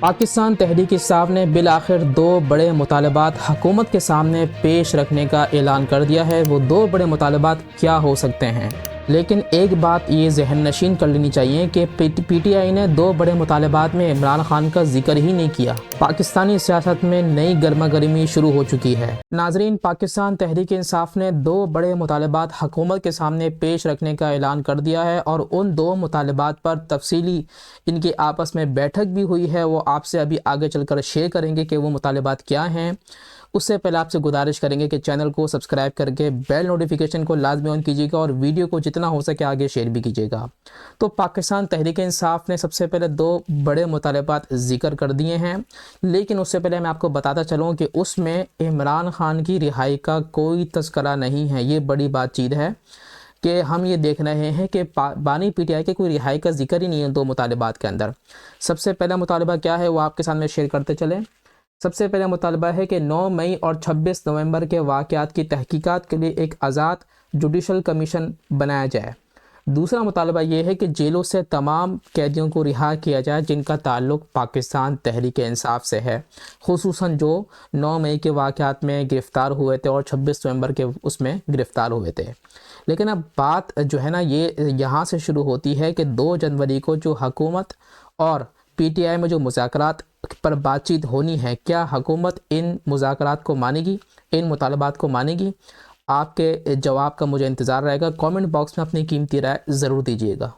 پاکستان تحریک انصاف نے بالآخر دو بڑے مطالبات حکومت کے سامنے پیش رکھنے کا اعلان کر دیا ہے۔ وہ دو بڑے مطالبات کیا ہو سکتے ہیں؟ لیکن ایک بات یہ ذہن نشین کر لینی چاہیے کہ پی ٹی آئی نے دو بڑے مطالبات میں عمران خان کا ذکر ہی نہیں کیا۔ پاکستانی سیاست میں نئی گرما گرمی شروع ہو چکی ہے۔ ناظرین، پاکستان تحریک انصاف نے دو بڑے مطالبات حکومت کے سامنے پیش رکھنے کا اعلان کر دیا ہے، اور ان دو مطالبات پر تفصیلی ان کی آپس میں بیٹھک بھی ہوئی ہے۔ وہ آپ سے ابھی آگے چل کر شیئر کریں گے کہ وہ مطالبات کیا ہیں۔ اس سے پہلے آپ سے گزارش کریں گے کہ چینل کو سبسکرائب کر کے بیل نوٹیفیکیشن کو لازمی آن کیجیے گا، اور ویڈیو کو جتنا ہو سکے آگے شیئر بھی کیجیے گا۔ تو پاکستان تحریک انصاف نے سب سے پہلے دو بڑے مطالبات ذکر کر دیے ہیں، لیکن اس سے پہلے میں آپ کو بتاتا چلوں کہ اس میں عمران خان کی رہائی کا کوئی تذکرہ نہیں ہے۔ یہ بڑی بات چیت ہے کہ ہم یہ دیکھ رہے ہیں کہ بانی پی ٹی آئی کے کوئی رہائی کا ذکر ہی نہیں ہے دو مطالبات کے اندر۔ سب سے پہلا مطالبہ کیا ہے وہ آپ کے سامنے شیئر کرتے چلیں۔ سب سے پہلا مطالبہ ہے کہ 9 مئی اور 26 نومبر کے واقعات کی تحقیقات کے لیے ایک آزاد جوڈیشل کمیشن بنایا جائے۔ دوسرا مطالبہ یہ ہے کہ جیلوں سے تمام قیدیوں کو رہا کیا جائے جن کا تعلق پاکستان تحریک انصاف سے ہے، خصوصاً جو 9 مئی کے واقعات میں گرفتار ہوئے تھے اور 26 نومبر کے اس میں گرفتار ہوئے تھے۔ لیکن اب بات جو ہے نا یہ یہاں سے شروع ہوتی ہے کہ 2 جنوری کو جو حکومت اور پی ٹی آئی میں جو مذاکرات پر بات چیت ہونی ہے، کیا حکومت ان مذاکرات کو مانے گی، ان مطالبات کو مانے گی؟ آپ کے جواب کا مجھے انتظار رہے گا۔ کامنٹ باکس میں اپنی قیمتی رائے ضرور دیجیے گا۔